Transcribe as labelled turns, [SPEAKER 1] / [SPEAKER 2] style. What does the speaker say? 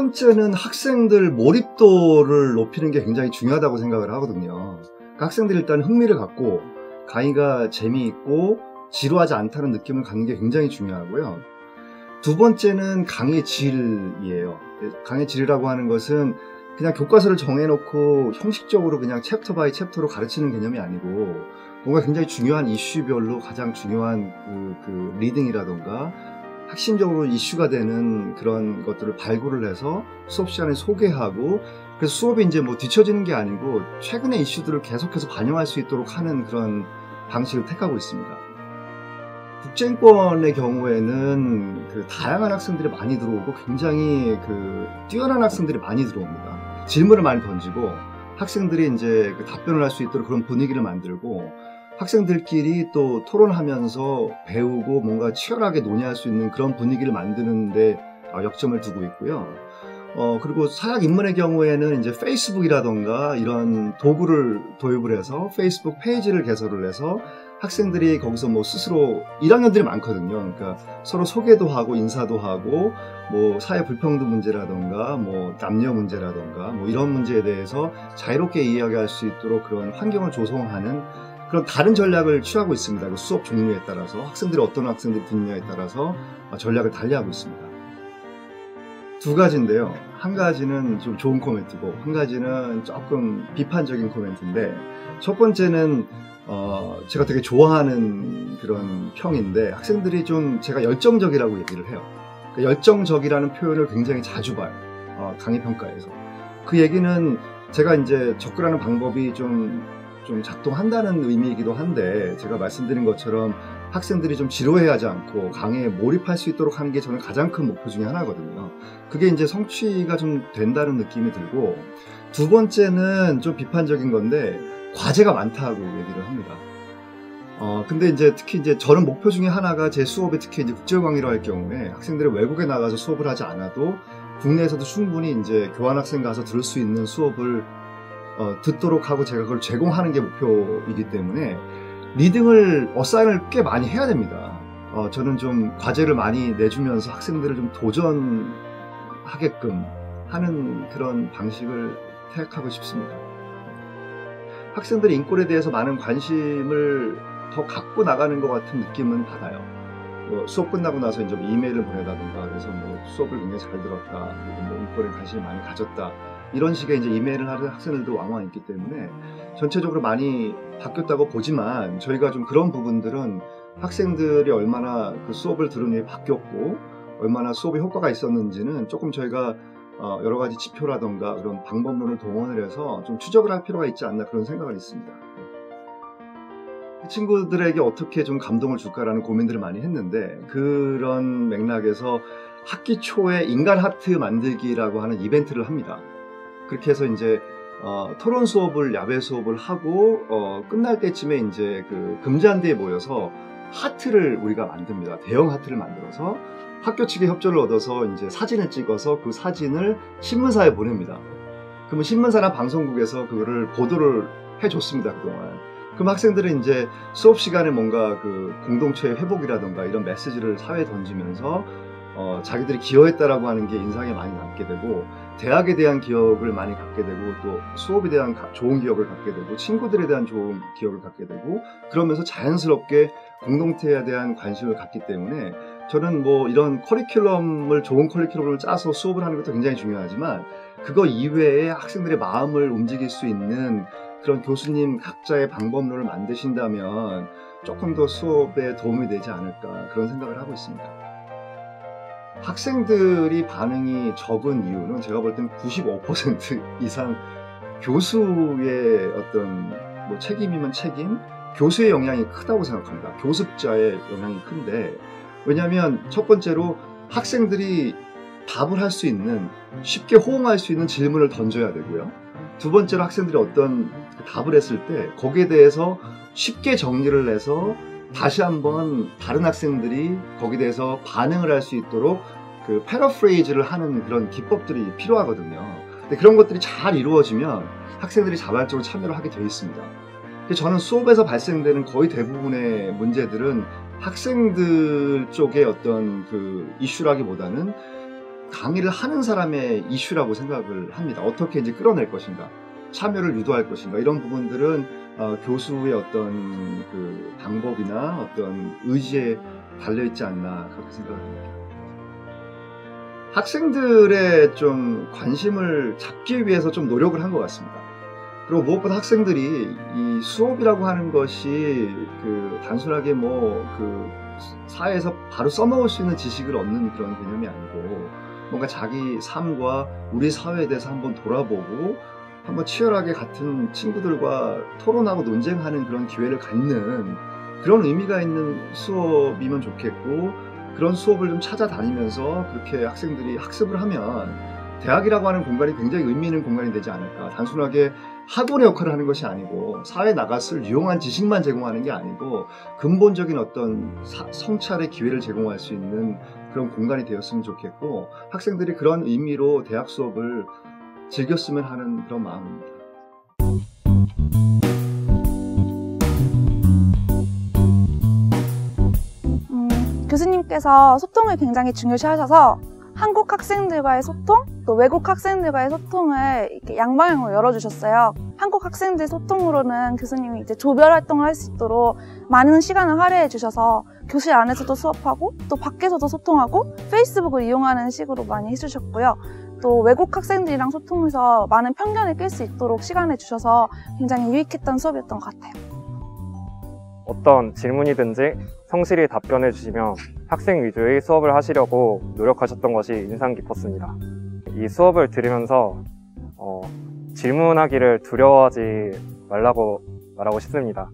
[SPEAKER 1] 번째는 학생들 몰입도를 높이는 게 굉장히 중요하다고 생각을 하거든요. 그러니까 학생들이 일단 흥미를 갖고 강의가 재미있고 지루하지 않다는 느낌을 갖는 게 굉장히 중요하고요. 두 번째는 강의 질이에요. 강의 질이라고 하는 것은 그냥 교과서를 정해놓고 형식적으로 그냥 챕터 바이 챕터로 가르치는 개념이 아니고 뭔가 굉장히 중요한 이슈별로 가장 중요한 그 리딩이라던가 핵심적으로 이슈가 되는 그런 것들을 발굴을 해서 수업 시간에 소개하고, 그래서 수업이 이제 뭐 뒤처지는 게 아니고 최근의 이슈들을 계속해서 반영할 수 있도록 하는 그런 방식을 택하고 있습니다. 국제인권의 경우에는 그 다양한 학생들이 많이 들어오고 굉장히 그 뛰어난 학생들이 많이 들어옵니다. 질문을 많이 던지고 학생들이 이제 그 답변을 할 수 있도록 그런 분위기를 만들고, 학생들끼리 또 토론하면서 배우고 뭔가 치열하게 논의할 수 있는 그런 분위기를 만드는데 역점을 두고 있고요. 그리고 사학 입문의 경우에는 이제 페이스북이라던가 이런 도구를 도입을 해서 페이스북 페이지를 개설을 해서 학생들이 거기서 뭐 스스로 1학년들이 많거든요. 그러니까 서로 소개도 하고 인사도 하고 뭐 사회 불평등 문제라던가 뭐 남녀 문제라던가 뭐 이런 문제에 대해서 자유롭게 이야기할 수 있도록 그런 환경을 조성하는 그런 다른 전략을 취하고 있습니다. 그 수업 종류에 따라서 학생들이 어떤 학생들이 듣느냐에 따라서 전략을 달리하고 있습니다. 두 가지인데요. 한 가지는 좀 좋은 코멘트고 한 가지는 조금 비판적인 코멘트인데, 첫 번째는 제가 되게 좋아하는 그런 평인데, 학생들이 좀 제가 열정적이라고 얘기를 해요. 그 열정적이라는 표현을 굉장히 자주 봐요. 강의 평가에서. 그 얘기는 제가 이제 접근하는 방법이 좀 작동한다는 의미이기도 한데, 제가 말씀드린 것처럼 학생들이 좀 지루해하지 않고 강의에 몰입할 수 있도록 하는 게 저는 가장 큰 목표 중에 하나거든요. 그게 이제 성취가 좀 된다는 느낌이 들고, 두 번째는 좀 비판적인 건데 과제가 많다고 얘기를 합니다. 근데 이제 특히 이제 저는 목표 중에 하나가 제 수업에 특히 이제 국제 강의를 할 경우에 학생들이 외국에 나가서 수업을 하지 않아도 국내에서도 충분히 이제 교환학생 가서 들을 수 있는 수업을 듣도록 하고 제가 그걸 제공하는 게 목표이기 때문에 리딩을 어사인을 꽤 많이 해야 됩니다. 저는 좀 과제를 많이 내주면서 학생들을 좀 도전하게끔 하는 그런 방식을 택하고 싶습니다. 학생들이 인권에 대해서 많은 관심을 더 갖고 나가는 것 같은 느낌은 받아요. 수업 끝나고 나서 이제 이메일을 보내다든가 그래서 뭐 수업을 굉장히 잘 들었다, 그리고 뭐 인권에 관심을 많이 가졌다, 이런 식의 이제 이메일을 하는 학생들도 왕왕 있기 때문에 전체적으로 많이 바뀌었다고 보지만, 저희가 좀 그런 부분들은 학생들이 얼마나 그 수업을 들은 후에 바뀌었고 얼마나 수업에 효과가 있었는지는 조금 저희가 여러 가지 지표라던가 그런 방법론을 동원을 해서 좀 추적을 할 필요가 있지 않나, 그런 생각은 있습니다. 그 친구들에게 어떻게 좀 감동을 줄까라는 고민들을 많이 했는데, 그런 맥락에서 학기 초에 인간 하트 만들기라고 하는 이벤트를 합니다. 그렇게 해서 이제 토론 수업을, 야외 수업을 하고 끝날 때쯤에 이제 그 금잔디에 모여서 하트를 우리가 만듭니다. 대형 하트를 만들어서 학교 측의 협조를 얻어서 이제 사진을 찍어서 그 사진을 신문사에 보냅니다. 그러면 신문사나 방송국에서 그거를 보도를 해줬습니다, 그동안. 그럼 학생들은 이제 수업 시간에 뭔가 그 공동체의 회복이라던가 이런 메시지를 사회에 던지면서 자기들이 기여했다라고 하는 게 인상에 많이 남게 되고, 대학에 대한 기억을 많이 갖게 되고, 또 수업에 대한 좋은 기억을 갖게 되고, 친구들에 대한 좋은 기억을 갖게 되고, 그러면서 자연스럽게 공동체에 대한 관심을 갖기 때문에 저는 뭐 이런 좋은 커리큘럼을 짜서 수업을 하는 것도 굉장히 중요하지만, 그거 이외에 학생들의 마음을 움직일 수 있는 그런 교수님 각자의 방법론을 만드신다면 조금 더 수업에 도움이 되지 않을까, 그런 생각을 하고 있습니다. 학생들이 반응이 적은 이유는 제가 볼 땐 95% 이상 교수의 어떤 뭐 책임이면 책임, 교수의 영향이 크다고 생각합니다. 교습자의 영향이 큰데, 왜냐하면 첫 번째로 학생들이 답을 할 수 있는, 쉽게 호응할 수 있는 질문을 던져야 되고요. 두 번째로 학생들이 어떤 답을 했을 때 거기에 대해서 쉽게 정리를 해서 다시 한번 다른 학생들이 거기에 대해서 반응을 할 수 있도록 그 패러프레이즈를 하는 그런 기법들이 필요하거든요. 근데 그런 것들이 잘 이루어지면 학생들이 자발적으로 참여를 하게 되어 있습니다. 저는 수업에서 발생되는 거의 대부분의 문제들은 학생들 쪽의 어떤 그 이슈라기보다는 강의를 하는 사람의 이슈라고 생각을 합니다. 어떻게 이제 끌어낼 것인가, 참여를 유도할 것인가, 이런 부분들은 교수의 어떤 그 방법이나 어떤 의지에 달려있지 않나 그렇게 생각합니다. 학생들의 좀 관심을 잡기 위해서 좀 노력을 한 것 같습니다. 그리고 무엇보다 학생들이 이 수업이라고 하는 것이 그 단순하게 뭐 그 사회에서 바로 써먹을 수 있는 지식을 얻는 그런 개념이 아니고 뭔가 자기 삶과 우리 사회에 대해서 한번 돌아보고 한번 치열하게 같은 친구들과 토론하고 논쟁하는 그런 기회를 갖는 그런 의미가 있는 수업이면 좋겠고, 그런 수업을 좀 찾아다니면서 그렇게 학생들이 학습을 하면 대학이라고 하는 공간이 굉장히 의미 있는 공간이 되지 않을까. 단순하게 학원의 역할을 하는 것이 아니고 사회에 나갔을 유용한 지식만 제공하는 게 아니고 근본적인 어떤 성찰의 기회를 제공할 수 있는 그런 공간이 되었으면 좋겠고, 학생들이 그런 의미로 대학 수업을 즐겼으면 하는 그런 마음입니다.
[SPEAKER 2] 교수님께서 소통을 굉장히 중요시하셔서 한국 학생들과의 소통, 또 외국 학생들과의 소통을 이렇게 양방향으로 열어주셨어요. 한국 학생들 소통으로는 교수님이 이제 조별 활동을 할 수 있도록 많은 시간을 할애해 주셔서 교실 안에서도 수업하고 또 밖에서도 소통하고 페이스북을 이용하는 식으로 많이 해주셨고요. 또 외국 학생들이랑 소통해서 많은 편견을 깰 수 있도록 시간을 주셔서 굉장히 유익했던 수업이었던 것 같아요.
[SPEAKER 3] 어떤 질문이든지 성실히 답변해 주시며 학생 위주의 수업을 하시려고 노력하셨던 것이 인상 깊었습니다. 이 수업을 들으면서 질문하기를 두려워하지 말라고 말하고 싶습니다.